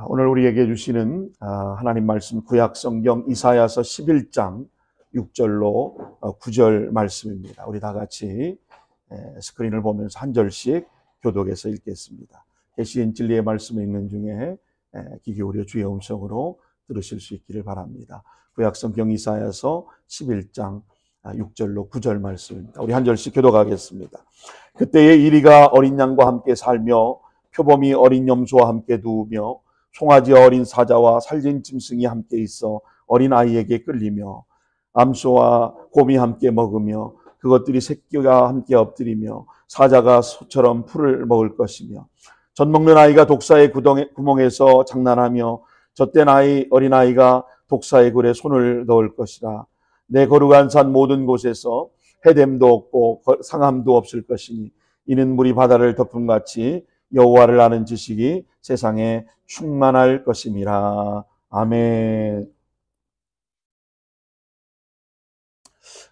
오늘 우리에게 주시는 하나님 말씀 구약 성경 이사야서 11장 6절로 9절 말씀입니다. 우리 다 같이 스크린을 보면서 한 절씩 교독해서 읽겠습니다. 계시인 진리의 말씀을 읽는 중에 귀 기울여 주의 음성으로 들으실 수 있기를 바랍니다. 구약 성경 이사야서 11장 6절로 9절 말씀입니다. 우리 한 절씩 교독하겠습니다. 그때에 이리가 어린 양과 함께 살며 표범이 어린 염소와 함께 두우며 송아지 어린 사자와 살진 짐승이 함께 있어 어린 아이에게 끌리며 암소와 곰이 함께 먹으며 그것들이 새끼가 함께 엎드리며 사자가 소처럼 풀을 먹을 것이며 젖 먹는 아이가 독사의 구멍에서 장난하며 젖된 어린 아이가 독사의 굴에 손을 넣을 것이라. 내 거룩한 산 모든 곳에서 해됨도 없고 상함도 없을 것이니 이는 물이 바다를 덮음같이 여호와를 아는 지식이 세상에 충만할 것임이라. 아멘.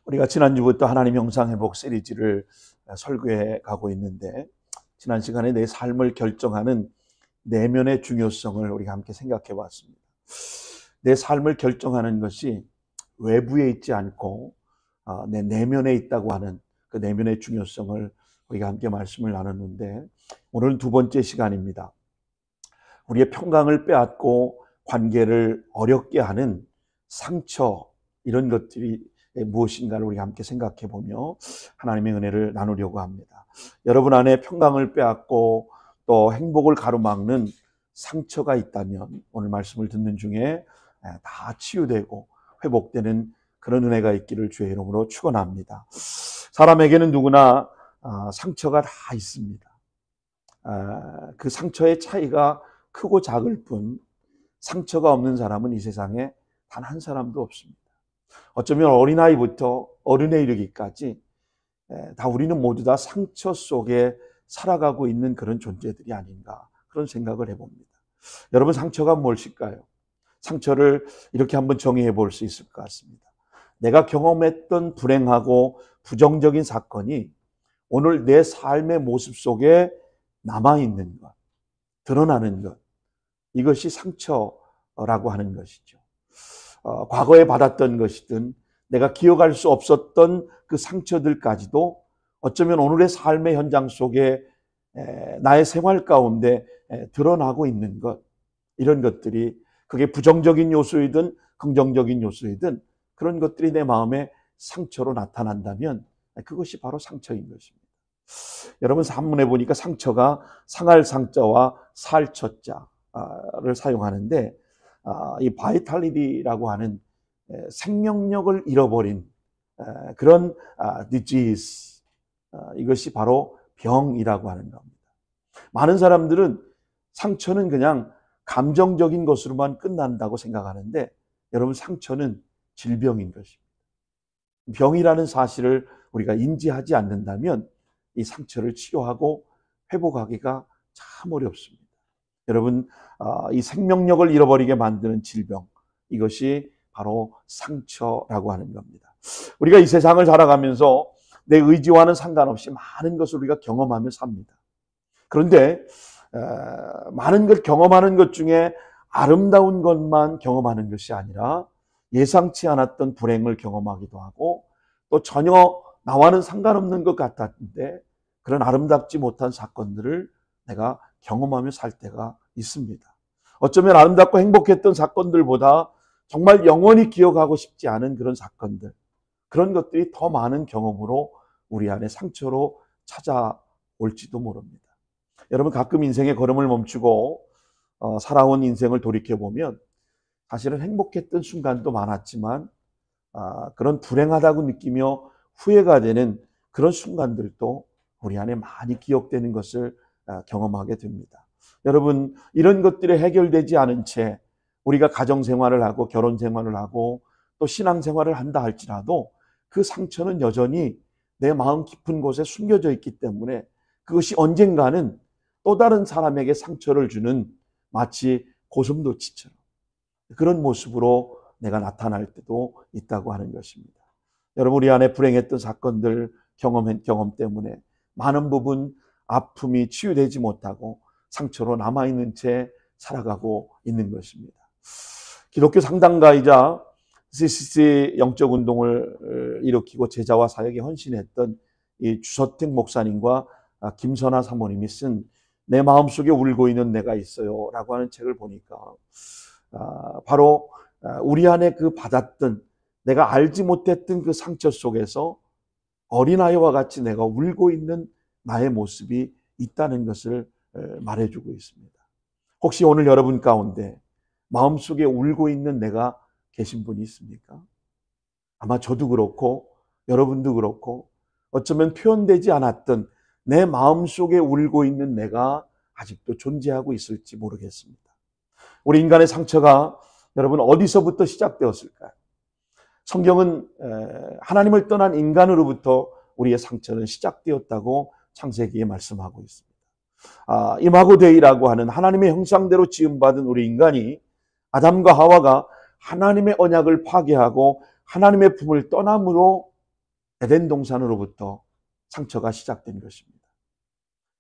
우리가 지난주부터 하나님 형상회복 시리즈를 설교해 가고 있는데 지난 시간에 내 삶을 결정하는 내면의 중요성을 우리가 함께 생각해 봤습니다. 내 삶을 결정하는 것이 외부에 있지 않고 내 내면에 있다고 하는 그 내면의 중요성을 우리가 함께 말씀을 나눴는데 오늘은 두 번째 시간입니다. 우리의 평강을 빼앗고 관계를 어렵게 하는 상처, 이런 것들이 무엇인가를 우리가 함께 생각해 보며 하나님의 은혜를 나누려고 합니다. 여러분 안에 평강을 빼앗고 또 행복을 가로막는 상처가 있다면 오늘 말씀을 듣는 중에 다 치유되고 회복되는 그런 은혜가 있기를 주의 이름으로 축원합니다. 사람에게는 누구나 상처가 다 있습니다. 그 상처의 차이가 크고 작을 뿐 상처가 없는 사람은 이 세상에 단 한 사람도 없습니다. 어쩌면 어린아이부터 어른에 이르기까지 다 우리는 모두 다 상처 속에 살아가고 있는 그런 존재들이 아닌가, 그런 생각을 해봅니다. 여러분, 상처가 무엇일까요? 상처를 이렇게 한번 정의해 볼 수 있을 것 같습니다. 내가 경험했던 불행하고 부정적인 사건이 오늘 내 삶의 모습 속에 남아있는 것, 드러나는 것, 이것이 상처라고 하는 것이죠. 과거에 받았던 것이든 내가 기억할 수 없었던 그 상처들까지도 어쩌면 오늘의 삶의 현장 속에 나의 생활 가운데 드러나고 있는 것, 이런 것들이 그게 부정적인 요소이든 긍정적인 요소이든 그런 것들이 내 마음에 상처로 나타난다면 그것이 바로 상처인 것입니다. 여러분, 산문에 보니까 상처가 상할 상자와 살 처자를 사용하는데 이 바이탈리티라고 하는 생명력을 잃어버린 그런 disease, 이것이 바로 병이라고 하는 겁니다. 많은 사람들은 상처는 그냥 감정적인 것으로만 끝난다고 생각하는데 여러분, 상처는 질병인 것입니다. 병이라는 사실을 우리가 인지하지 않는다면 이 상처를 치료하고 회복하기가 참 어렵습니다. 여러분, 이 생명력을 잃어버리게 만드는 질병, 이것이 바로 상처라고 하는 겁니다. 우리가 이 세상을 살아가면서 내 의지와는 상관없이 많은 것을 우리가 경험하며 삽니다. 그런데 많은 걸 경험하는 것 중에 아름다운 것만 경험하는 것이 아니라 예상치 않았던 불행을 경험하기도 하고 또 전혀 나와는 상관없는 것 같았는데 그런 아름답지 못한 사건들을 내가 경험하며 살 때가 있습니다. 어쩌면 아름답고 행복했던 사건들보다 정말 영원히 기억하고 싶지 않은 그런 사건들, 그런 것들이 더 많은 경험으로 우리 안에 상처로 찾아올지도 모릅니다. 여러분, 가끔 인생의 걸음을 멈추고 살아온 인생을 돌이켜보면 사실은 행복했던 순간도 많았지만 그런 불행하다고 느끼며 후회가 되는 그런 순간들도 우리 안에 많이 기억되는 것을 경험하게 됩니다. 여러분, 이런 것들이 해결되지 않은 채 우리가 가정생활을 하고 결혼생활을 하고 또 신앙생활을 한다 할지라도 그 상처는 여전히 내 마음 깊은 곳에 숨겨져 있기 때문에 그것이 언젠가는 또 다른 사람에게 상처를 주는 마치 고슴도치처럼 그런 모습으로 내가 나타날 때도 있다고 하는 것입니다. 여러분, 우리 안에 불행했던 사건들, 경험 때문에 많은 부분 아픔이 치유되지 못하고 상처로 남아있는 채 살아가고 있는 것입니다. 기독교 상당가이자 CCC 영적 운동을 일으키고 제자와 사역에 헌신했던 이 주서택 목사님과 김선아 사모님이 쓴 내 마음속에 울고 있는 내가 있어요 라고 하는 책을 보니까 바로 우리 안에 그 받았던, 내가 알지 못했던 그 상처 속에서 어린아이와 같이 내가 울고 있는 나의 모습이 있다는 것을 말해주고 있습니다. 혹시 오늘 여러분 가운데 마음속에 울고 있는 내가 계신 분이 있습니까? 아마 저도 그렇고 여러분도 그렇고 어쩌면 표현되지 않았던 내 마음속에 울고 있는 내가 아직도 존재하고 있을지 모르겠습니다. 우리 인간의 상처가 여러분 어디서부터 시작되었을까요? 성경은 하나님을 떠난 인간으로부터 우리의 상처는 시작되었다고 창세기에 말씀하고 있습니다. 이마고데이라고 하는 하나님의 형상대로 지음받은 우리 인간이, 아담과 하와가 하나님의 언약을 파괴하고 하나님의 품을 떠남으로 에덴 동산으로부터 상처가 시작된 것입니다.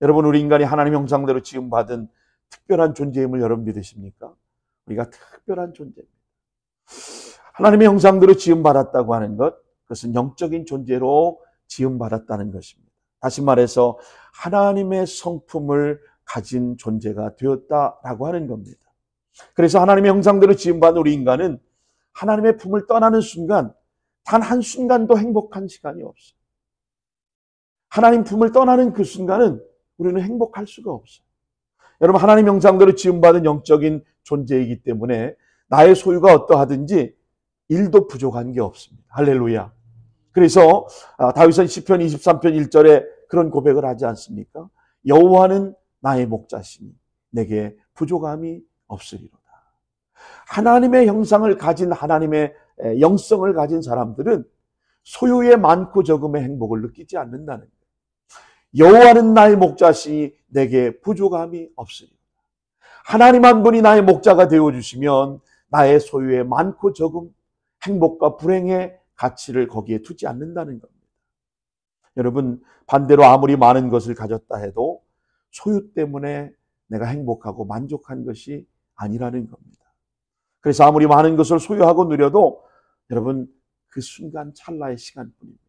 여러분, 우리 인간이 하나님의 형상대로 지음받은 특별한 존재임을 여러분 믿으십니까? 우리가 특별한 존재입니다. 하나님의 형상대로 지음받았다고 하는 것, 그것은 영적인 존재로 지음받았다는 것입니다. 다시 말해서 하나님의 성품을 가진 존재가 되었다라고 하는 겁니다. 그래서 하나님의 형상대로 지음받은 우리 인간은 하나님의 품을 떠나는 순간 단 한순간도 행복한 시간이 없어요. 하나님 품을 떠나는 그 순간은 우리는 행복할 수가 없어요. 여러분, 하나님 형상대로 지음받은 영적인 존재이기 때문에 나의 소유가 어떠하든지 일도 부족한 게 없습니다. 할렐루야. 그래서 다윗은 시편 23편 1절에 그런 고백을 하지 않습니까? 여호와는 나의 목자시니 내게 부족함이 없으리로다. 하나님의 형상을 가진, 하나님의 영성을 가진 사람들은 소유의 많고 적음의 행복을 느끼지 않는다는 거예요. 여호와는 나의 목자시니 내게 부족함이 없으리로다. 하나님 한 분이 나의 목자가 되어주시면 나의 소유의 많고 적음, 행복과 불행의 가치를 거기에 두지 않는다는 겁니다. 여러분, 반대로 아무리 많은 것을 가졌다 해도 소유 때문에 내가 행복하고 만족한 것이 아니라는 겁니다. 그래서 아무리 많은 것을 소유하고 누려도 여러분, 그 순간 찰나의 시간뿐입니다.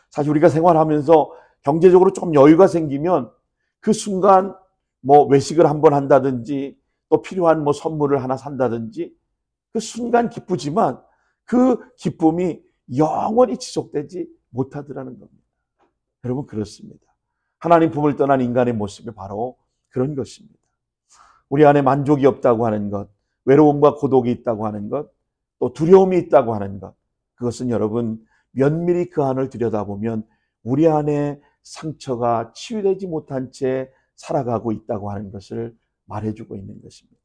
사실 우리가 생활하면서 경제적으로 조금 여유가 생기면 그 순간 외식을 한번 한다든지 또 필요한 선물을 하나 산다든지 그 순간 기쁘지만 그 기쁨이 영원히 지속되지 못하더라는 겁니다. 여러분, 그렇습니다. 하나님 품을 떠난 인간의 모습이 바로 그런 것입니다. 우리 안에 만족이 없다고 하는 것, 외로움과 고독이 있다고 하는 것, 또 두려움이 있다고 하는 것, 그것은 여러분 면밀히 그 안을 들여다보면 우리 안에 상처가 치유되지 못한 채 살아가고 있다고 하는 것을 말해주고 있는 것입니다.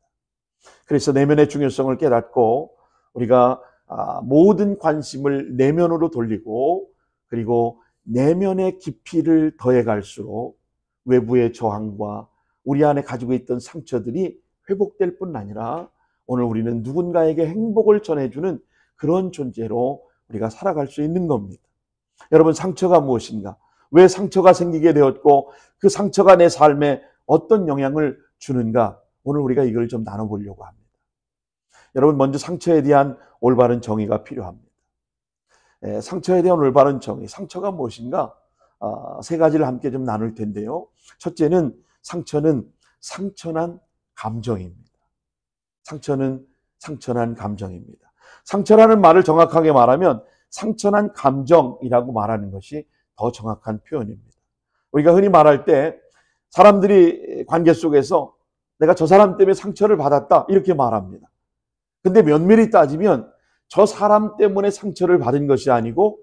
그래서 내면의 중요성을 깨닫고 우리가 모든 관심을 내면으로 돌리고, 그리고 내면의 깊이를 더해갈수록 외부의 저항과 우리 안에 가지고 있던 상처들이 회복될 뿐 아니라 오늘 우리는 누군가에게 행복을 전해주는 그런 존재로 우리가 살아갈 수 있는 겁니다. 여러분, 상처가 무엇인가? 왜 상처가 생기게 되었고 그 상처가 내 삶에 어떤 영향을 주는가? 오늘 우리가 이걸 좀 나눠보려고 합니다. 여러분, 먼저 상처에 대한 올바른 정의가 필요합니다. 상처에 대한 올바른 정의, 상처가 무엇인가? 세 가지를 함께 좀 나눌 텐데요. 첫째는 상처는 상처난 감정입니다. 상처는 상처난 감정입니다. 상처라는 말을 정확하게 말하면 상처난 감정이라고 말하는 것이 더 정확한 표현입니다. 우리가 흔히 말할 때 사람들이 관계 속에서 내가 저 사람 때문에 상처를 받았다 이렇게 말합니다. 근데 면밀히 따지면 저 사람 때문에 상처를 받은 것이 아니고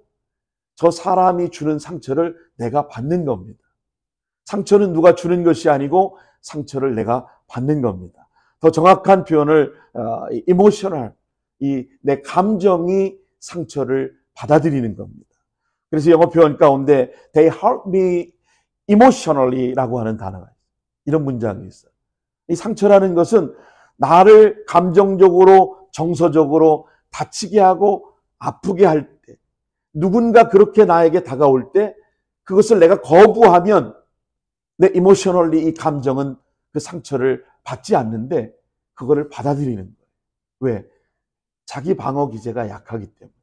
저 사람이 주는 상처를 내가 받는 겁니다. 상처는 누가 주는 것이 아니고 상처를 내가 받는 겁니다. 더 정확한 표현을 이모셔널, 내 감정이 상처를 받아들이는 겁니다. 그래서 영어 표현 가운데 they hurt me emotionally 라고 하는 단어가 있어요. 이런 문장이 있어요. 이 상처라는 것은 나를 감정적으로, 정서적으로 다치게 하고 아프게 할 때, 누군가 그렇게 나에게 다가올 때 그것을 내가 거부하면 내 emotionally 이 감정은 그 상처를 받지 않는데 그거를 받아들이는 거예요. 왜? 자기 방어 기제가 약하기 때문에.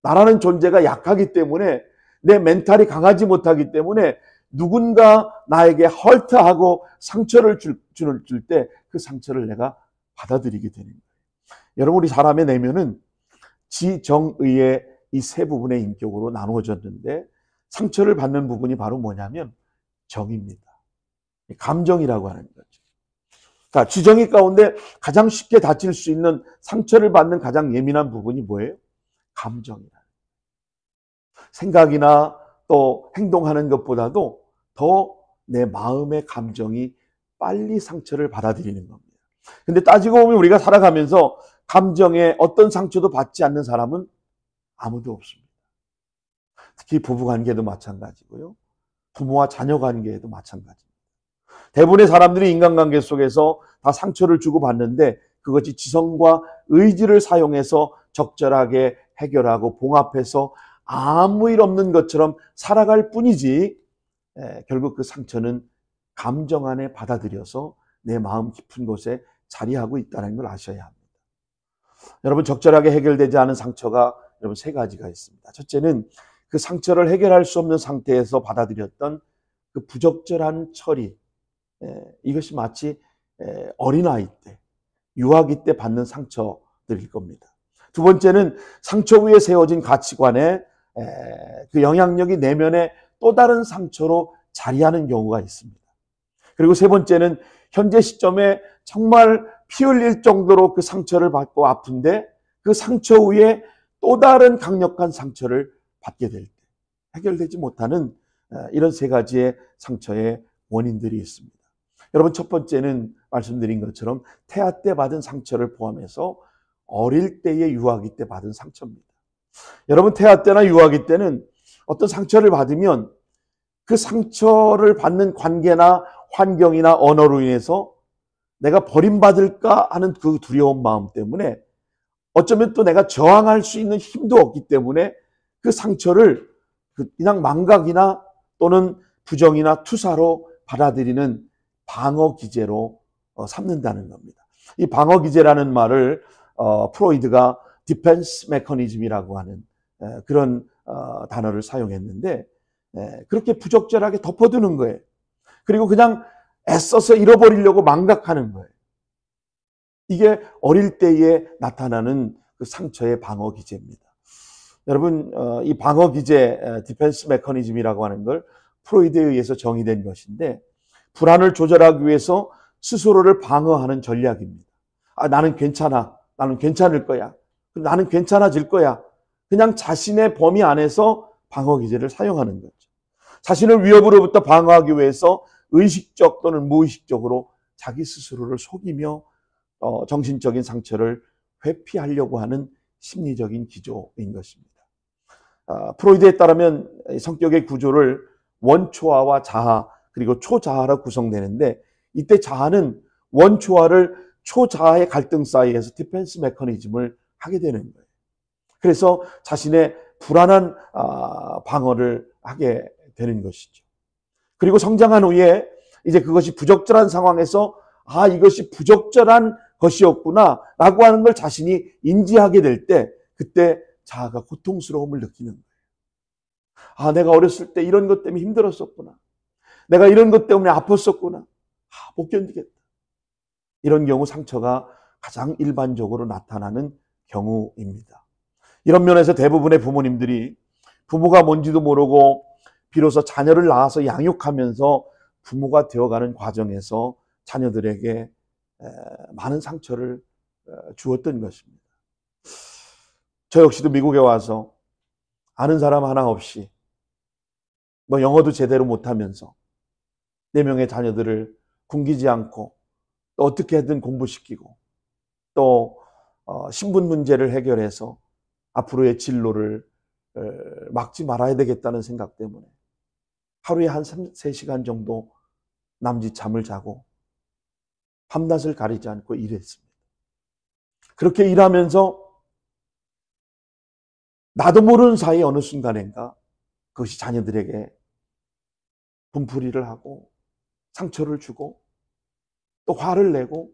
나라는 존재가 약하기 때문에, 내 멘탈이 강하지 못하기 때문에 누군가 나에게 헐트하고 상처를 줄 때 그 상처를 내가 받아들이게 되는 거예요. 여러분, 우리 사람의 내면은 지정의의 이 세 부분의 인격으로 나누어졌는데, 상처를 받는 부분이 바로 뭐냐면 정입니다. 감정이라고 하는 거죠. 자, 지정의 가운데 가장 쉽게 다칠 수 있는, 상처를 받는 가장 예민한 부분이 뭐예요? 감정이다. 생각이나 또 행동하는 것보다도 더 내 마음의 감정이 빨리 상처를 받아들이는 겁니다. 근데 따지고 보면 우리가 살아가면서 감정에 어떤 상처도 받지 않는 사람은 아무도 없습니다. 특히 부부관계도 마찬가지고요. 부모와 자녀 관계에도 마찬가지입니다. 대부분의 사람들이 인간관계 속에서 다 상처를 주고받는데, 그것이 지성과 의지를 사용해서 적절하게 해결하고 봉합해서 아무 일 없는 것처럼 살아갈 뿐이지, 결국 그 상처는 감정 안에 받아들여서 내 마음 깊은 곳에 자리하고 있다는 걸 아셔야 합니다. 여러분, 적절하게 해결되지 않은 상처가 여러분 세 가지가 있습니다. 첫째는 그 상처를 해결할 수 없는 상태에서 받아들였던 그 부적절한 처리, 이것이 마치 어린아이 때, 유아기 때 받는 상처들일 겁니다. 두 번째는 상처 위에 세워진 가치관에 그 영향력이 내면에 또 다른 상처로 자리하는 경우가 있습니다. 그리고 세 번째는 현재 시점에 정말 피 흘릴 정도로 그 상처를 받고 아픈데, 그 상처 위에 또 다른 강력한 상처를 받게 될 때 해결되지 못하는 이런 세 가지의 상처의 원인들이 있습니다. 여러분, 첫 번째는 말씀드린 것처럼 태아 때 받은 상처를 포함해서 어릴 때의 유아기 때 받은 상처입니다. 여러분, 태아 때나 유아기 때는 어떤 상처를 받으면 그 상처를 받는 관계나 환경이나 언어로 인해서 내가 버림받을까 하는 그 두려운 마음 때문에, 어쩌면 또 내가 저항할 수 있는 힘도 없기 때문에 그 상처를 그냥 망각이나 또는 부정이나 투사로 받아들이는 방어 기제로 삼는다는 겁니다. 이 방어 기제라는 말을 프로이드가 디펜스 메커니즘이라고 하는 그런 단어를 사용했는데, 그렇게 부적절하게 덮어두는 거예요. 그리고 그냥 애써서 잃어버리려고 망각하는 거예요. 이게 어릴 때에 나타나는 그 상처의 방어 기제입니다. 여러분, 이 방어 기제, 디펜스 메커니즘이라고 하는 걸 프로이드에 의해서 정의된 것인데, 불안을 조절하기 위해서 스스로를 방어하는 전략입니다. 나는 괜찮아. 나는 괜찮을 거야. 나는 괜찮아질 거야. 그냥 자신의 범위 안에서 방어 기제를 사용하는 거죠. 자신을 위협으로부터 방어하기 위해서 의식적 또는 무의식적으로 자기 스스로를 속이며 정신적인 상처를 회피하려고 하는 심리적인 기조인 것입니다. 프로이드에 따르면 성격의 구조를 원초화와 자아 그리고 초자아로 구성되는데, 이때 자아는 원초화를 초자아의 갈등 사이에서 디펜스 메커니즘을 하게 되는 거예요. 그래서 자신의 불안한 방어를 하게 되는 것이죠. 그리고 성장한 후에 이제 그것이 부적절한 상황에서 이것이 부적절한 것이었구나 라고 하는 걸 자신이 인지하게 될 때, 그때 자아가 고통스러움을 느끼는 거예요. 내가 어렸을 때 이런 것 때문에 힘들었었구나. 내가 이런 것 때문에 아팠었구나. 못 견디겠다. 이런 경우 상처가 가장 일반적으로 나타나는 경우입니다. 이런 면에서 대부분의 부모님들이 부모가 뭔지도 모르고 비로소 자녀를 낳아서 양육하면서 부모가 되어가는 과정에서 자녀들에게 많은 상처를 주었던 것입니다. 저 역시도 미국에 와서 아는 사람 하나 없이 영어도 제대로 못하면서 4명의 자녀들을 굶기지 않고 또 어떻게든 공부시키고 또 신분 문제를 해결해서 앞으로의 진로를 막지 말아야 되겠다는 생각 때문에 하루에 한 3-4시간 정도 남짓 잠을 자고 밤낮을 가리지 않고 일했습니다. 그렇게 일하면서 나도 모르는 사이에 어느 순간인가 그것이 자녀들에게 분풀이를 하고 상처를 주고 또 화를 내고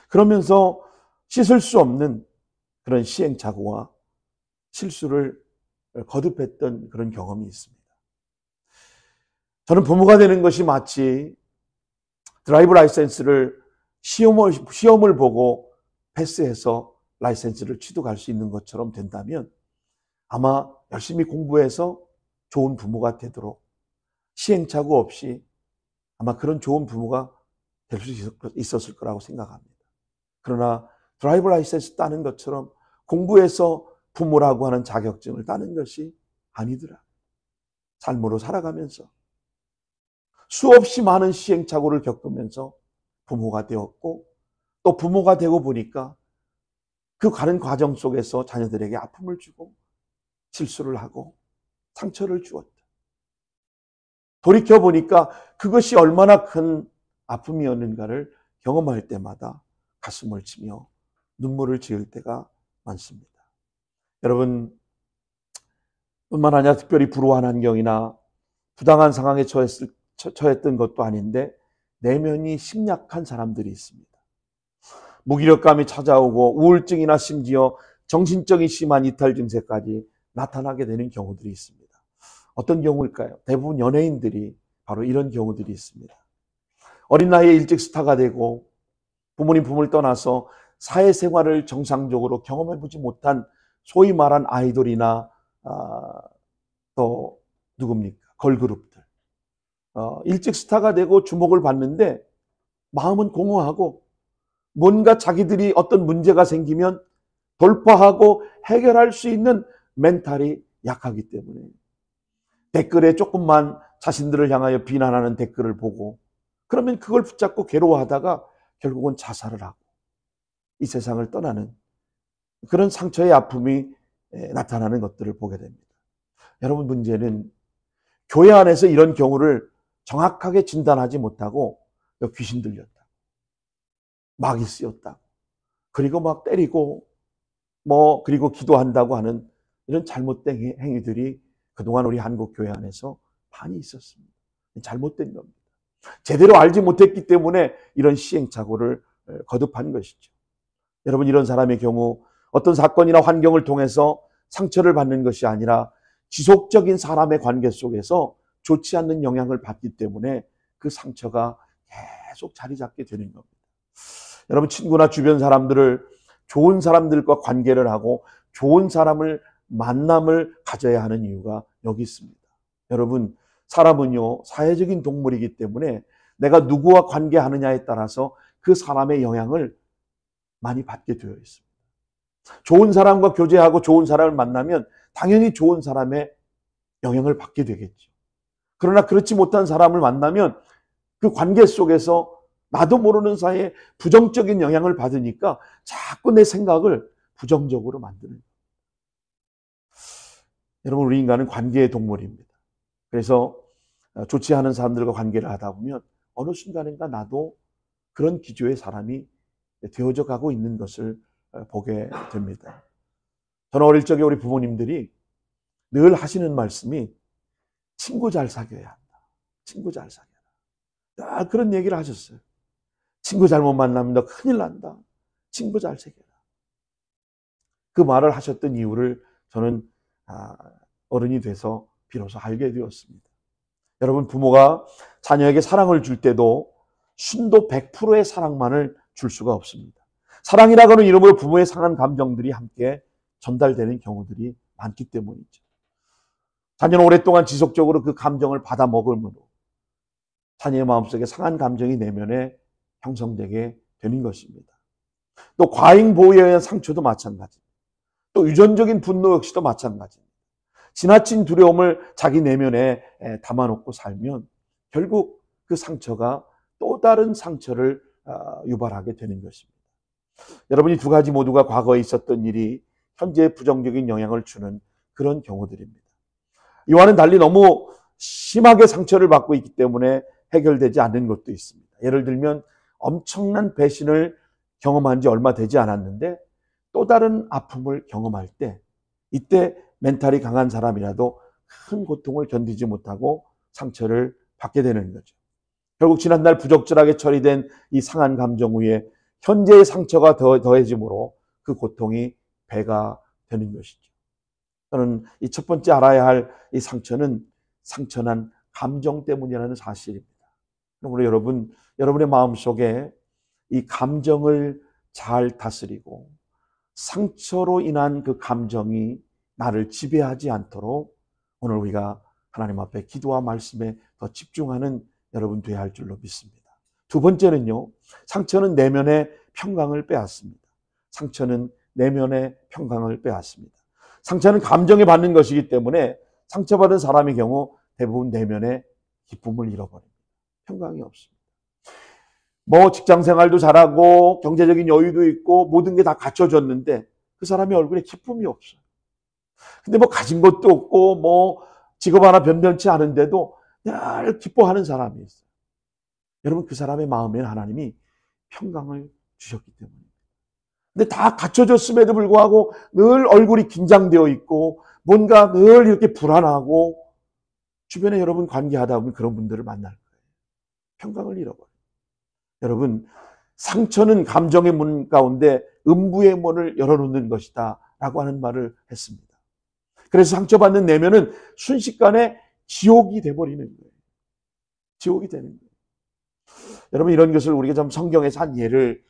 그러면서 씻을 수 없는 그런 시행착오와 실수를 거듭했던 그런 경험이 있습니다. 저는 부모가 되는 것이 마치 드라이브 라이센스를 시험을 보고 패스해서 라이센스를 취득할 수 있는 것처럼 된다면 아마 열심히 공부해서 좋은 부모가 되도록 시행착오 없이 아마 그런 좋은 부모가 될 수 있었을 거라고 생각합니다. 그러나 드라이브 라이센스 따는 것처럼 공부해서 부모라고 하는 자격증을 따는 것이 아니더라. 삶으로 살아가면서 수없이 많은 시행착오를 겪으면서 부모가 되었고 또 부모가 되고 보니까 그 가는 과정 속에서 자녀들에게 아픔을 주고 실수를 하고 상처를 주었다. 돌이켜보니까 그것이 얼마나 큰 아픔이었는가를 경험할 때마다 가슴을 치며 눈물을 지을 때가 많습니다. 여러분, 뿐만 아니라 특별히 불우한 환경이나 부당한 상황에 처했던 것도 아닌데 내면이 심약한 사람들이 있습니다. 무기력감이 찾아오고 우울증이나 심지어 정신적인 심한 이탈 증세까지 나타나게 되는 경우들이 있습니다. 어떤 경우일까요? 대부분 연예인들이 바로 이런 경우들이 있습니다. 어린 나이에 일찍 스타가 되고 부모님 품을 떠나서 사회생활을 정상적으로 경험해보지 못한 소위 말한 아이돌이나 또 누굽니까? 걸그룹들. 일찍 스타가 되고 주목을 받는데 마음은 공허하고 뭔가 자기들이 어떤 문제가 생기면 돌파하고 해결할 수 있는 멘탈이 약하기 때문에 댓글에 조금만 자신들을 향하여 비난하는 댓글을 보고 그러면 그걸 붙잡고 괴로워하다가 결국은 자살을 하고 이 세상을 떠나는 그런 상처의 아픔이 나타나는 것들을 보게 됩니다. 여러분, 문제는 교회 안에서 이런 경우를 정확하게 진단하지 못하고 귀신 들렸다, 마귀 쓰였다, 그리고 막 때리고 그리고 기도한다고 하는 이런 잘못된 행위들이 그동안 우리 한국 교회 안에서 많이 있었습니다. 잘못된 겁니다. 제대로 알지 못했기 때문에 이런 시행착오를 거듭한 것이죠. 여러분, 이런 사람의 경우 어떤 사건이나 환경을 통해서 상처를 받는 것이 아니라 지속적인 사람의 관계 속에서 좋지 않는 영향을 받기 때문에 그 상처가 계속 자리 잡게 되는 겁니다. 여러분, 친구나 주변 사람들을 좋은 사람들과 관계를 하고 좋은 사람을 만남을 가져야 하는 이유가 여기 있습니다. 여러분, 사람은요 사회적인 동물이기 때문에 내가 누구와 관계하느냐에 따라서 그 사람의 영향을 많이 받게 되어 있습니다. 좋은 사람과 교제하고 좋은 사람을 만나면 당연히 좋은 사람의 영향을 받게 되겠죠. 그러나 그렇지 못한 사람을 만나면 그 관계 속에서 나도 모르는 사이에 부정적인 영향을 받으니까 자꾸 내 생각을 부정적으로 만드는 거예요. 여러분, 우리 인간은 관계의 동물입니다. 그래서 좋지 않은 사람들과 관계를 하다 보면 어느 순간인가 나도 그런 기조의 사람이 되어져 가고 있는 것을 보게 됩니다. 저는 어릴 적에 우리 부모님들이 늘 하시는 말씀이 친구 잘 사귀어야 한다. 친구 잘 사귀어라. 그런 얘기를 하셨어요. 친구 잘못 만나면 너 큰일 난다. 친구 잘 사귀어라. 그 말을 하셨던 이유를 저는 어른이 돼서 비로소 알게 되었습니다. 여러분, 부모가 자녀에게 사랑을 줄 때도 순도 100%의 사랑만을 줄 수가 없습니다. 사랑이라고 하는 이름으로 부모의 상한 감정들이 함께 전달되는 경우들이 많기 때문이죠. 자녀는 오랫동안 지속적으로 그 감정을 받아 먹으므로 자녀의 마음속에 상한 감정이 내면에 형성되게 되는 것입니다. 또 과잉 보호에 의한 상처도 마찬가지입니다. 또 유전적인 분노 역시도 마찬가지입니다. 지나친 두려움을 자기 내면에 담아놓고 살면 결국 그 상처가 또 다른 상처를 유발하게 되는 것입니다. 여러분이 두 가지 모두가 과거에 있었던 일이 현재 부정적인 영향을 주는 그런 경우들입니다. 이와는 달리 너무 심하게 상처를 받고 있기 때문에 해결되지 않는 것도 있습니다. 예를 들면 엄청난 배신을 경험한 지 얼마 되지 않았는데 또 다른 아픔을 경험할 때 이때 멘탈이 강한 사람이라도 큰 고통을 견디지 못하고 상처를 받게 되는 거죠. 결국 지난날 부적절하게 처리된 이 상한 감정 위에 현재의 상처가 더해지므로 그 고통이 배가 되는 것이죠. 저는 이 첫 번째 알아야 할 이 상처는 상처난 감정 때문이라는 사실입니다. 그러므로 여러분의 마음속에 이 감정을 잘 다스리고 상처로 인한 그 감정이 나를 지배하지 않도록 오늘 우리가 하나님 앞에 기도와 말씀에 더 집중하는 여러분 되어야 할 줄로 믿습니다. 두 번째는요, 상처는 내면의 평강을 빼앗습니다. 상처는 내면의 평강을 빼앗습니다. 상처는 감정에 받는 것이기 때문에 상처받은 사람의 경우 대부분 내면의 기쁨을 잃어버립니다. 평강이 없습니다. 뭐 직장 생활도 잘하고 경제적인 여유도 있고 모든 게 다 갖춰졌는데 그 사람의 얼굴에 기쁨이 없어요. 근데 뭐 가진 것도 없고 뭐 직업 하나 변변치 않은데도 늘 기뻐하는 사람이 있어요. 여러분, 그 사람의 마음에는 하나님이 평강을 주셨기 때문입니다. 근데 다 갖춰졌음에도 불구하고 늘 얼굴이 긴장되어 있고 뭔가 늘 이렇게 불안하고 주변에 여러분 관계하다 보면 그런 분들을 만날 거예요. 평강을 잃어버려요. 여러분, 상처는 감정의 문 가운데 음부의 문을 열어놓는 것이다 라고 하는 말을 했습니다. 그래서 상처받는 내면은 순식간에 지옥이 돼버리는 거예요. 지옥이 되는 거예요. 여러분, 이런 것을 우리가 좀 성경에서 한 예를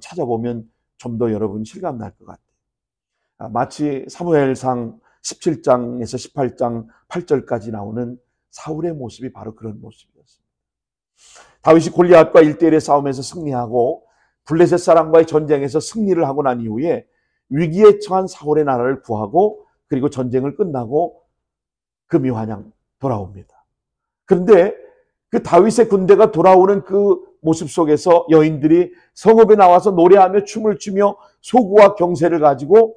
찾아보면 좀 더 여러분 실감 날 것 같아요. 마치 사무엘상 17장에서 18장 8절까지 나오는 사울의 모습이 바로 그런 모습이었습니다. 다윗이 골리앗과 1대1의 싸움에서 승리하고 블레셋 사람과의 전쟁에서 승리를 하고 난 이후에 위기에 처한 사울의 나라를 구하고 그리고 전쟁을 끝나고 금이환양 돌아옵니다. 그런데 그 다윗의 군대가 돌아오는 그 모습 속에서 여인들이 성읍에 나와서 노래하며 춤을 추며 소구와 경세를 가지고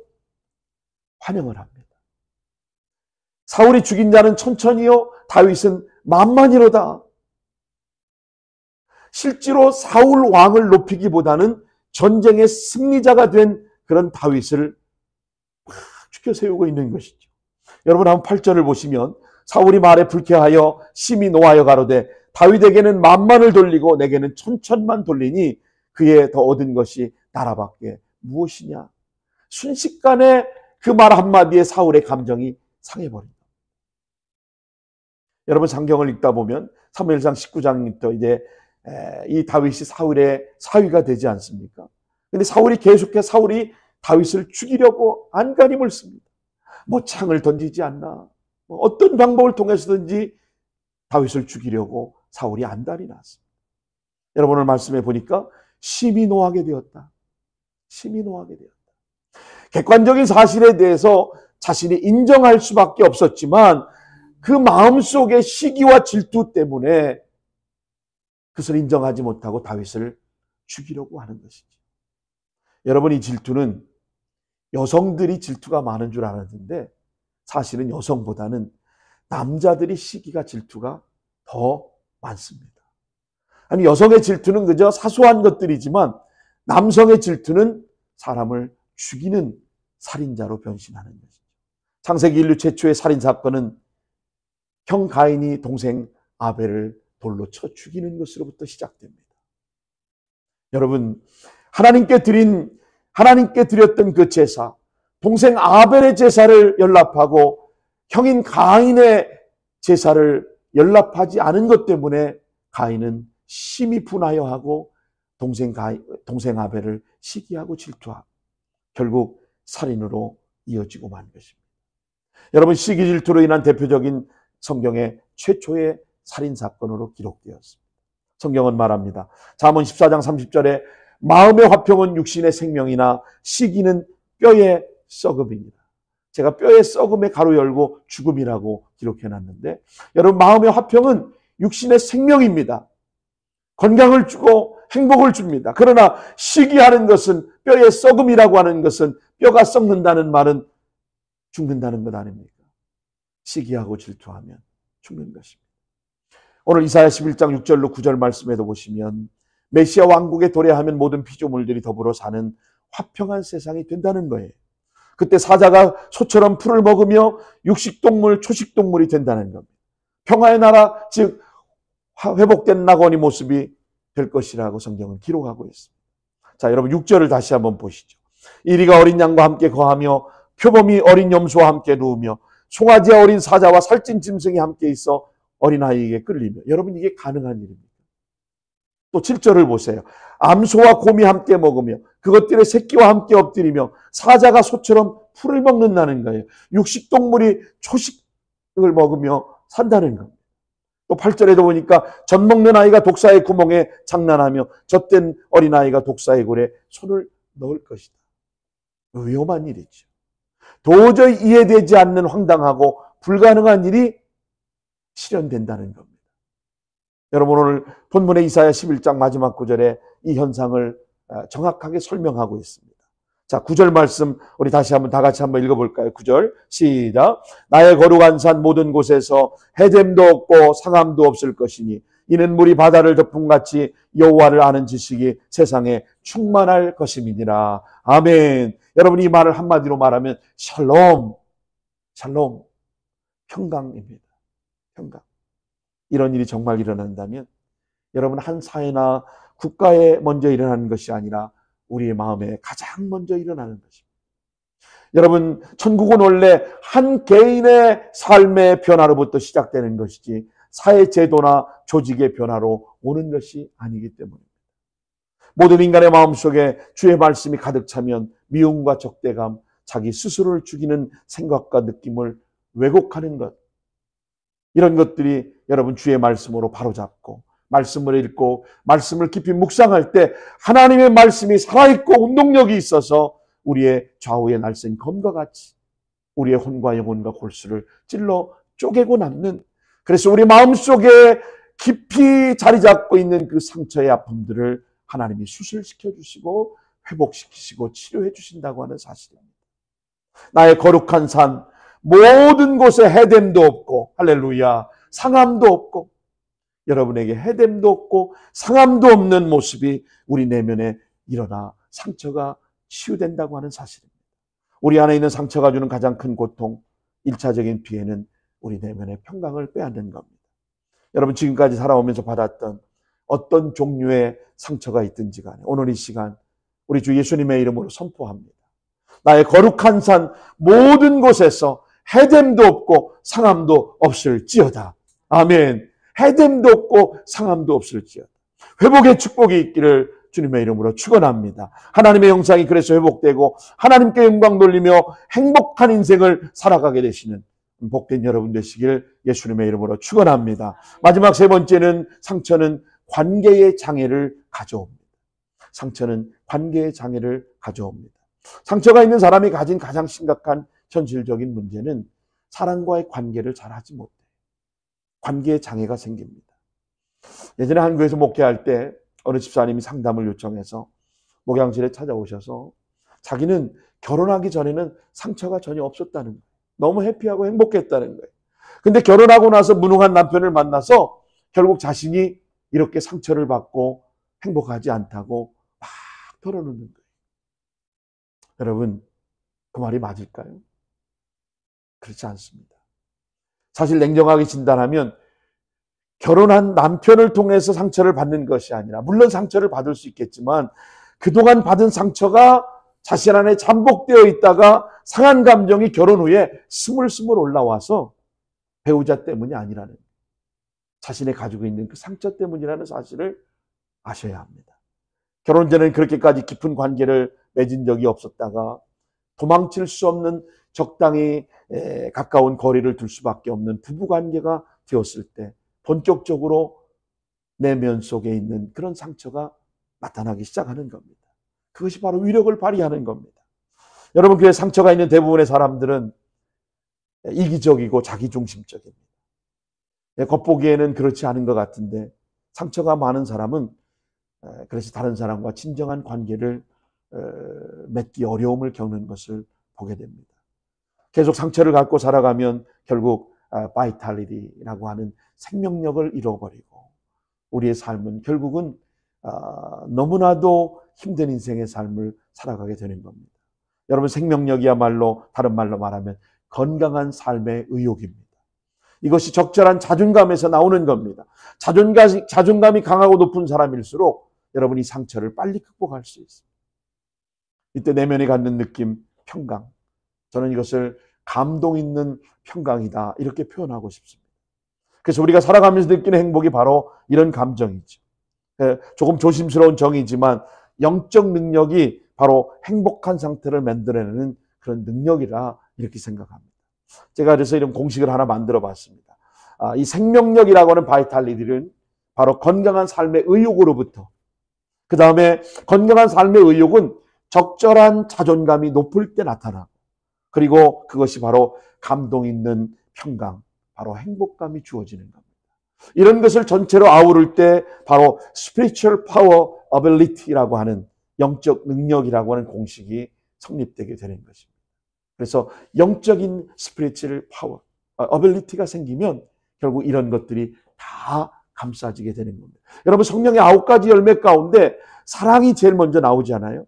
환영을 합니다. 사울이 죽인 자는 천천히요, 다윗은 만만이로다. 실제로 사울 왕을 높이기보다는 전쟁의 승리자가 된 그런 다윗을 막 죽여 세우고 있는 것이죠. 여러분, 한번 8절을 보시면 사울이 말에 불쾌하여 심히 노하여 가로되 다윗에게는 만만을 돌리고 내게는 천천만 돌리니 그에 더 얻은 것이 나라밖에 무엇이냐. 순식간에 그 말 한마디에 사울의 감정이 상해버립니다. 여러분, 성경을 읽다 보면 사무엘상 19장부터 이제 이 다윗이 사울의 사위가 되지 않습니까? 근데 사울이 다윗을 죽이려고 안간힘을 씁니다. 뭐 창을 던지지 않나, 뭐 어떤 방법을 통해서든지 다윗을 죽이려고 사울이 안달이 났습니다. 여러분, 오늘 말씀해 보니까 심히 노하게 되었다. 심히 노하게 되었다. 객관적인 사실에 대해서 자신이 인정할 수밖에 없었지만 그 마음속의 시기와 질투 때문에 그것을 인정하지 못하고 다윗을 죽이려고 하는 것이죠. 여러분, 이 질투는 여성들이 질투가 많은 줄 알았는데 사실은 여성보다는 남자들이 시기가 질투가 더 많습니다. 아니, 여성의 질투는 그저 사소한 것들이지만 남성의 질투는 사람을 죽이는 살인자로 변신하는 것이죠. 창세기 인류 최초의 살인사건은 형 가인이 동생 아벨을 돌로 쳐 죽이는 것으로부터 시작됩니다. 여러분, 하나님께 드렸던 그 제사, 동생 아벨의 제사를 연납하고 형인 가인의 제사를 연납하지 않은 것 때문에 가인은 심히 분하여 하고 동생 아벨을 시기하고 질투하고 결국 살인으로 이어지고 만 것입니다. 여러분, 시기 질투로 인한 대표적인 성경의 최초의 살인사건으로 기록되었습니다. 성경은 말합니다. 잠언 14장 30절에 마음의 화평은 육신의 생명이나 시기는 뼈의 썩음입니다. 제가 뼈의 썩음에 가로 열고 죽음이라고 기록해놨는데, 여러분, 마음의 화평은 육신의 생명입니다. 건강을 주고 행복을 줍니다. 그러나 시기하는 것은, 뼈의 썩음이라고 하는 것은, 뼈가 썩는다는 말은 죽는다는 것 아닙니까? 시기하고 질투하면 죽는 것입니다. 오늘 이사야 11장 6절로 9절 말씀에도 보시면 메시아 왕국에 도래하면 모든 피조물들이 더불어 사는 화평한 세상이 된다는 거예요. 그때 사자가 소처럼 풀을 먹으며 육식동물, 초식동물이 된다는 겁니다. 평화의 나라, 즉 회복된 나그네 모습이 될 것이라고 성경은 기록하고 있습니다. 자, 여러분 6절을 다시 한번 보시죠. 이리가 어린 양과 함께 거하며 표범이 어린 염소와 함께 누우며 송아지와 어린 사자와 살찐 짐승이 함께 있어 어린아이에게 끌리며. 여러분, 이게 가능한 일입니다. 또 7절을 보세요. 암소와 곰이 함께 먹으며 그것들의 새끼와 함께 엎드리며 사자가 소처럼 풀을 먹는다는 거예요. 육식동물이 초식을 먹으며 산다는 겁니다. 또 8절에도 보니까 젖 먹는 아이가 독사의 구멍에 장난하며 젖된 어린아이가 독사의 골에 손을 넣을 것이다. 위험한 일이죠. 도저히 이해되지 않는 황당하고 불가능한 일이 실현된다는 겁니다. 여러분, 오늘 본문의 이사야 11장 마지막 구절에 이 현상을 정확하게 설명하고 있습니다. 자, 9절 말씀 우리 다시 한번 다 같이 한번 읽어볼까요? 9절 시작. 나의 거룩한 산 모든 곳에서 해됨도 없고 상함도 없을 것이니 이는 물이 바다를 덮음같이 여호와를 아는 지식이 세상에 충만할 것임이니라. 아멘. 여러분, 이 말을 한마디로 말하면 샬롬, 샬롬, 평강입니다. 평강. 이런 일이 정말 일어난다면 여러분, 한 사회나 국가에 먼저 일어나는 것이 아니라 우리의 마음에 가장 먼저 일어나는 것입니다. 여러분, 천국은 원래 한 개인의 삶의 변화로부터 시작되는 것이지 사회 제도나 조직의 변화로 오는 것이 아니기 때문입니다. 모든 인간의 마음속에 주의 말씀이 가득 차면 미움과 적대감, 자기 스스로를 죽이는 생각과 느낌을 왜곡하는 것, 이런 것들이 여러분 주의 말씀으로 바로잡고 말씀을 읽고 말씀을 깊이 묵상할 때 하나님의 말씀이 살아있고 운동력이 있어서 우리의 좌우의 날쌘 검과 같이 우리의 혼과 영혼과 골수를 찔러 쪼개고 남는, 그래서 우리 마음속에 깊이 자리 잡고 있는 그 상처의 아픔들을 하나님이 수술시켜 주시고 회복시키시고 치료해 주신다고 하는 사실입니다. 나의 거룩한 산 모든 곳에 해됨도 없고 할렐루야 상함도 없고, 여러분에게 해됨도 없고 상함도 없는 모습이 우리 내면에 일어나 상처가 치유된다고 하는 사실입니다. 우리 안에 있는 상처가 주는 가장 큰 고통, 1차적인 피해는 우리 내면의 평강을 빼앗는 겁니다. 여러분, 지금까지 살아오면서 받았던 어떤 종류의 상처가 있든지 간에 오늘 이 시간 우리 주 예수님의 이름으로 선포합니다. 나의 거룩한 산 모든 곳에서 해됨도 없고 상함도 없을지어다. 아멘. 해됨도 없고 상함도 없을지어다. 회복의 축복이 있기를 주님의 이름으로 축원합니다. 하나님의 영상이 그래서 회복되고 하나님께 영광 돌리며 행복한 인생을 살아가게 되시는 복된 여러분 되시길 예수님의 이름으로 축원합니다. 마지막 세 번째는 상처는 관계의 장애를 가져옵니다. 상처는 관계의 장애를 가져옵니다. 상처가 있는 사람이 가진 가장 심각한 현실적인 문제는 사람과의 관계를 잘하지 못해요. 관계의 장애가 생깁니다. 예전에 한국에서 목회할 때 어느 집사님이 상담을 요청해서 목양실에 찾아오셔서 자기는 결혼하기 전에는 상처가 전혀 없었다는 거예요. 너무 해피하고 행복했다는 거예요. 근데 결혼하고 나서 무능한 남편을 만나서 결국 자신이 이렇게 상처를 받고 행복하지 않다고 막 털어놓는 거예요. 여러분, 그 말이 맞을까요? 그렇지 않습니다. 사실 냉정하게 진단하면 결혼한 남편을 통해서 상처를 받는 것이 아니라, 물론 상처를 받을 수 있겠지만 그동안 받은 상처가 자신 안에 잠복되어 있다가 상한 감정이 결혼 후에 스물스물 올라와서 배우자 때문이 아니라는, 자신이 가지고 있는 그 상처 때문이라는 사실을 아셔야 합니다. 결혼 전에는 그렇게까지 깊은 관계를 맺은 적이 없었다가 도망칠 수 없는 적당히 가까운 거리를 둘 수밖에 없는 부부관계가 되었을 때 본격적으로 내면 속에 있는 그런 상처가 나타나기 시작하는 겁니다. 그것이 바로 위력을 발휘하는 겁니다. 여러분, 그 상처가 있는 대부분의 사람들은 이기적이고 자기중심적입니다. 겉보기에는 그렇지 않은 것 같은데 상처가 많은 사람은 그래서 다른 사람과 진정한 관계를 맺기 어려움을 겪는 것을 보게 됩니다. 계속 상처를 갖고 살아가면 결국 바이탈리티라고 하는 생명력을 잃어버리고 우리의 삶은 결국은 너무나도 힘든 인생의 삶을 살아가게 되는 겁니다. 여러분, 생명력이야말로 다른 말로 말하면 건강한 삶의 의욕입니다. 이것이 적절한 자존감에서 나오는 겁니다. 자존감이 강하고 높은 사람일수록 여러분이 상처를 빨리 극복할 수 있습니다. 이때 내면이 갖는 느낌, 평강. 저는 이것을 감동 있는 평강이다, 이렇게 표현하고 싶습니다. 그래서 우리가 살아가면서 느끼는 행복이 바로 이런 감정이죠. 조금 조심스러운 정의지만 영적 능력이 바로 행복한 상태를 만들어내는 그런 능력이라 이렇게 생각합니다. 제가 그래서 이런 공식을 하나 만들어 봤습니다. 이 생명력이라고 하는 바이탈리티는 바로 건강한 삶의 의욕으로부터, 그 다음에 건강한 삶의 의욕은 적절한 자존감이 높을 때 나타나고, 그리고 그것이 바로 감동 있는 평강, 바로 행복감이 주어지는 겁니다. 이런 것을 전체로 아우를 때 바로 spiritual power ability라고 하는 영적 능력이라고 하는 공식이 성립되게 되는 것입니다. 그래서 영적인 spiritual power ability가 생기면 결국 이런 것들이 다 감싸지게 되는 겁니다. 여러분, 성령의 9가지 열매 가운데 사랑이 제일 먼저 나오잖아요.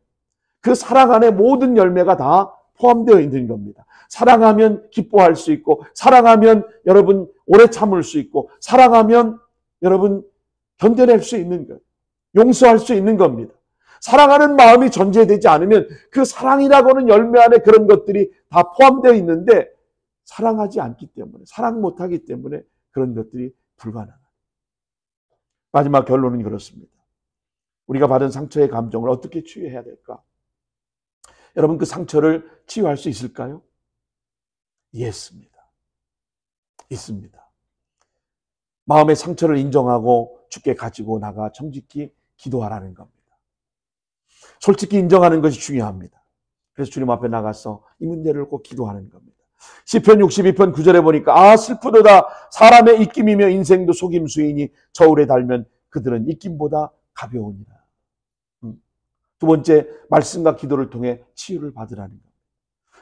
그 사랑 안에 모든 열매가 다 포함되어 있는 겁니다. 사랑하면 기뻐할 수 있고, 사랑하면 여러분 오래 참을 수 있고, 사랑하면 여러분 견뎌낼 수 있는 것, 용서할 수 있는 겁니다. 사랑하는 마음이 전제되지 않으면 그 사랑이라고 하는 열매 안에 그런 것들이 다 포함되어 있는데, 사랑하지 않기 때문에, 사랑 못하기 때문에 그런 것들이 불가능합니다. 마지막 결론은 그렇습니다. 우리가 받은 상처의 감정을 어떻게 치유해야 될까? 여러분, 그 상처를 치유할 수 있을까요? 있습니다. 마음의 상처를 인정하고 주께 가지고 나가 정직히 기도하라는 겁니다. 솔직히 인정하는 것이 중요합니다. 그래서 주님 앞에 나가서 이 문제를 꼭 기도하는 겁니다. 시편 62편 9절에 보니까 슬프도다 사람의 입김이며 인생도 속임수이니 저울에 달면 그들은 입김보다 가벼우니라. 두 번째, 말씀과 기도를 통해 치유를 받으라는 겁니다.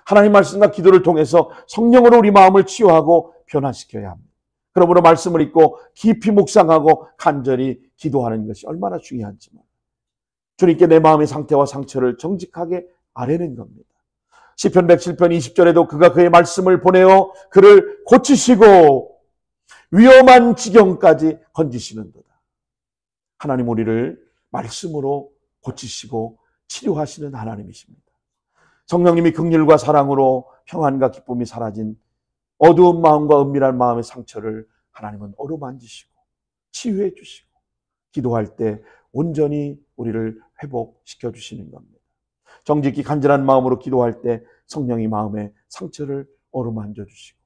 하나님 말씀과 기도를 통해서 성령으로 우리 마음을 치유하고 변화시켜야 합니다. 그러므로 말씀을 읽고 깊이 묵상하고 간절히 기도하는 것이 얼마나 중요한지 주님께 내 마음의 상태와 상처를 정직하게 아뢰는 겁니다. 시편 107편 20절에도 그가 그의 말씀을 보내어 그를 고치시고 위험한 지경까지 건지시는도다. 하나님 우리를 말씀으로 고치시고 치료하시는 하나님이십니다. 성령님이 긍휼과 사랑으로 평안과 기쁨이 사라진 어두운 마음과 은밀한 마음의 상처를 하나님은 어루만지시고 치유해 주시고 기도할 때 온전히 우리를 회복시켜 주시는 겁니다. 정직히 간절한 마음으로 기도할 때 성령이 마음의 상처를 어루만져 주시고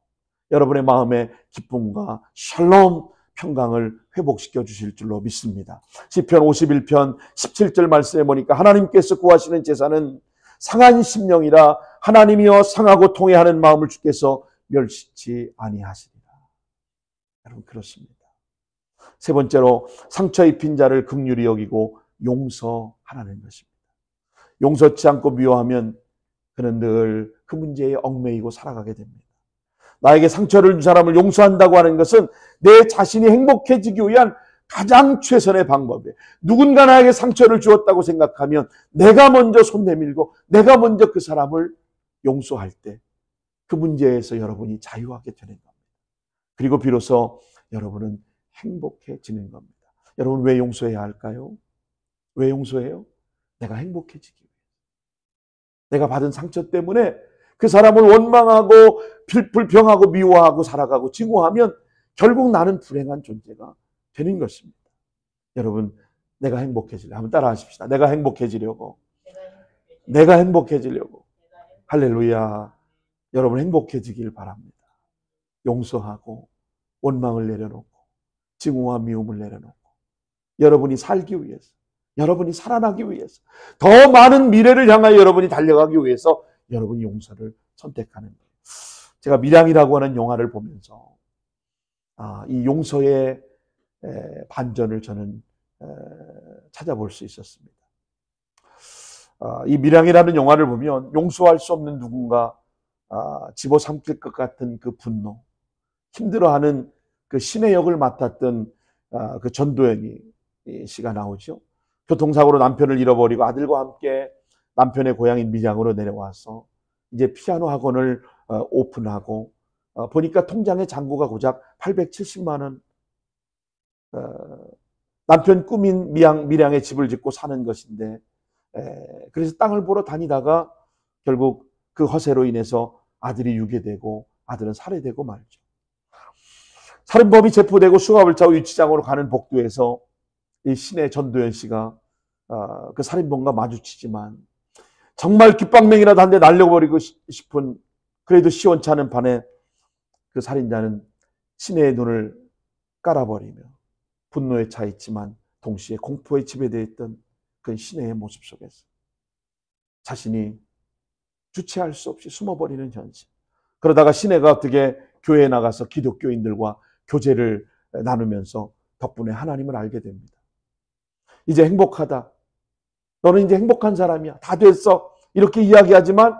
여러분의 마음의 기쁨과 샬롬 평강을 회복시켜 주실 줄로 믿습니다. 시편 51편 17절 말씀에 보니까 하나님께서 구하시는 제사는 상한 심령이라 하나님이여 상하고 통회하는 마음을 주께서 멸시치 아니하시리라. 여러분, 그렇습니다. 세 번째로, 상처 입힌 자를 긍휼히 여기고 용서하라는 것입니다. 용서치 않고 미워하면 그는 늘 그 문제에 얽매이고 살아가게 됩니다. 나에게 상처를 준 사람을 용서한다고 하는 것은 내 자신이 행복해지기 위한 가장 최선의 방법이에요. 누군가 나에게 상처를 주었다고 생각하면 내가 먼저 손 내밀고 내가 먼저 그 사람을 용서할 때 그 문제에서 여러분이 자유하게 되는 겁니다. 그리고 비로소 여러분은 행복해지는 겁니다. 여러분, 왜 용서해야 할까요? 왜 용서해요? 내가 행복해지기 위해. 내가 받은 상처 때문에 그 사람을 원망하고 불평하고 미워하고 살아가고 증오하면 결국 나는 불행한 존재가 되는 것입니다. 여러분, 내가 행복해지려고 한번 따라 하십시다. 내가 행복해지려고. 할렐루야. 여러분 행복해지길 바랍니다. 용서하고 원망을 내려놓고 증오와 미움을 내려놓고 여러분이 살기 위해서, 여러분이 살아나기 위해서, 더 많은 미래를 향하여 여러분이 달려가기 위해서 여러분이 용서를 선택하는 거예요. 제가 밀양이라고 하는 영화를 보면서 이 용서의 반전을 저는 찾아볼 수 있었습니다. 이 밀양이라는 영화를 보면 용서할 수 없는 누군가 집어삼킬 것 같은 그 분노, 힘들어하는 그 신의 역을 맡았던 그 전도연이 씨가 나오죠. 교통사고로 남편을 잃어버리고 아들과 함께 남편의 고향인 밀양으로 내려와서 이제 피아노 학원을 오픈하고 보니까 통장에 잔고가 고작 870만 원. 남편 꾸민 밀양에 집을 짓고 사는 것인데, 그래서 땅을 보러 다니다가 결국 그 허세로 인해서 아들이 유괴되고 아들은 살해되고 말죠. 살인범이 체포되고 수갑을 차고 유치장으로 가는 복도에서 이 시내 전도연 씨가 그 살인범과 마주치지만 정말 깃방맹이라도 한 대 날려버리고 싶은, 그래도 시원치 않은 판에 그 살인자는 시내의 눈을 깔아버리며 분노에 차 있지만 동시에 공포에 지배되어 있던 그 시내의 모습 속에서 자신이 주체할 수 없이 숨어버리는 현실. 그러다가 시내가 어떻게 교회에 나가서 기독교인들과 교제를 나누면서 덕분에 하나님을 알게 됩니다. 이제 행복하다. 너는 이제 행복한 사람이야. 다 됐어. 이렇게 이야기하지만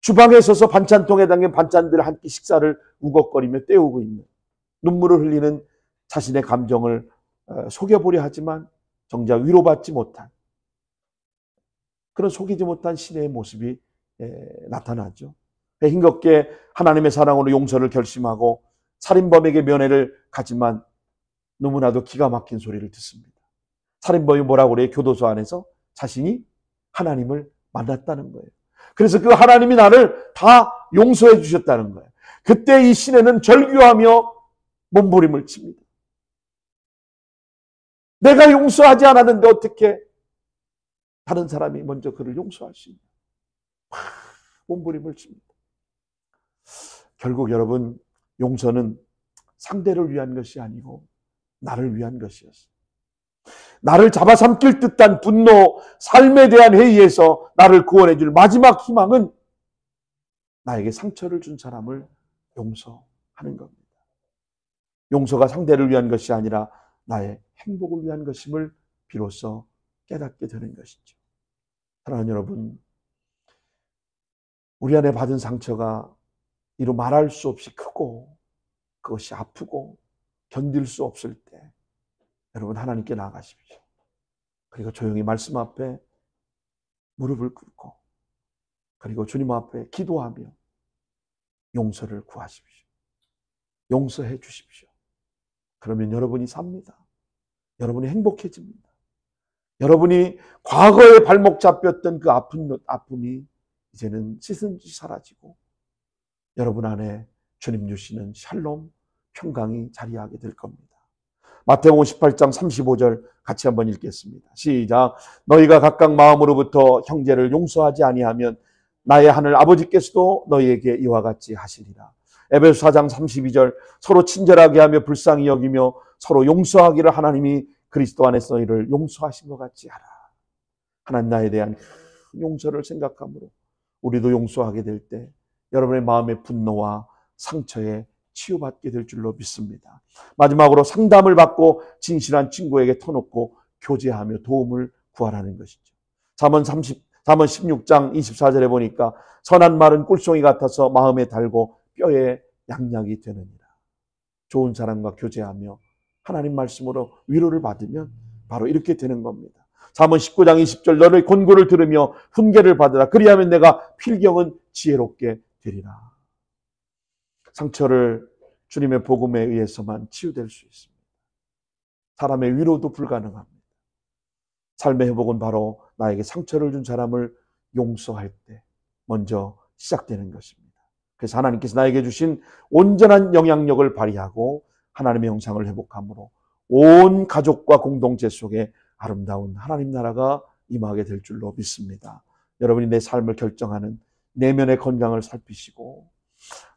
주방에 서서 반찬통에 담긴 반찬들 한 끼 식사를 우걱거리며 때우고 있는, 눈물을 흘리는 자신의 감정을 속여보려 하지만 정작 위로받지 못한, 그런 속이지 못한 시내의 모습이 나타나죠. 힘겹게 하나님의 사랑으로 용서를 결심하고 살인범에게 면회를 가지만 너무나도 기가 막힌 소리를 듣습니다. 살인범이 뭐라고 그래요? 교도소 안에서 자신이 하나님을 만났다는 거예요. 그래서 그 하나님이 나를 다 용서해 주셨다는 거예요. 그때 이 시내는 절규하며 몸부림을 칩니다. 내가 용서하지 않았는데 어떻게 다른 사람이 먼저 그를 용서할 수 있냐. 몸부림을 칩니다. 결국 여러분, 용서는 상대를 위한 것이 아니고 나를 위한 것이었어요. 나를 잡아삼킬 듯한 분노, 삶에 대한 회의에서 나를 구원해 줄 마지막 희망은 나에게 상처를 준 사람을 용서하는 겁니다. 용서가 상대를 위한 것이 아니라 나의 행복을 위한 것임을 비로소 깨닫게 되는 것이죠. 사랑하는 여러분, 우리 안에 받은 상처가 이루 말할 수 없이 크고 그것이 아프고 견딜 수 없을 때 여러분, 하나님께 나아가십시오. 그리고 조용히 말씀 앞에 무릎을 꿇고 그리고 주님 앞에 기도하며 용서를 구하십시오. 용서해 주십시오. 그러면 여러분이 삽니다. 여러분이 행복해집니다. 여러분이 과거에 발목 잡혔던 그 아픔이 이제는 씻은 듯이 사라지고 여러분 안에 주님 주시는 샬롬, 평강이 자리하게 될 겁니다. 마태복음 18장 35절 같이 한번 읽겠습니다. 시작. 너희가 각각 마음으로부터 형제를 용서하지 아니하면 나의 하늘 아버지께서도 너희에게 이와 같이 하시리라. 에베소 4장 32절 서로 친절하게 하며 불쌍히 여기며 서로 용서하기를 하나님이 그리스도 안에서 너희를 용서하신 것 같이 하라. 하나님 나에 대한 용서를 생각함으로 우리도 용서하게 될 때 여러분의 마음의 분노와 상처에 치유받게 될 줄로 믿습니다. 마지막으로 상담을 받고 진실한 친구에게 터놓고 교제하며 도움을 구하라는 것이죠. 잠언 16장 24절에 보니까 선한 말은 꿀송이 같아서 마음에 달고 뼈에 양약이 되느니라. 좋은 사람과 교제하며 하나님 말씀으로 위로를 받으면 바로 이렇게 되는 겁니다. 잠언 19장 20절 너를 권고를 들으며 훈계를 받으라. 그리하면 내가 필경은 지혜롭게 되리라. 상처를 주님의 복음에 의해서만 치유될 수 있습니다. 사람의 위로도 불가능합니다. 삶의 회복은 바로 나에게 상처를 준 사람을 용서할 때 먼저 시작되는 것입니다. 그래서 하나님께서 나에게 주신 온전한 영향력을 발휘하고 하나님의 형상을 회복함으로 온 가족과 공동체 속에 아름다운 하나님 나라가 임하게 될 줄로 믿습니다. 여러분이 내 삶을 결정하는 내면의 건강을 살피시고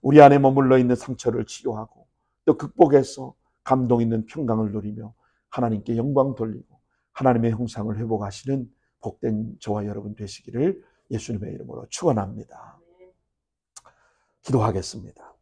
우리 안에 머물러 있는 상처를 치료하고 또 극복해서 감동 있는 평강을 누리며 하나님께 영광 돌리고 하나님의 형상을 회복하시는 복된 저와 여러분 되시기를 예수님의 이름으로 축원합니다. 기도하겠습니다.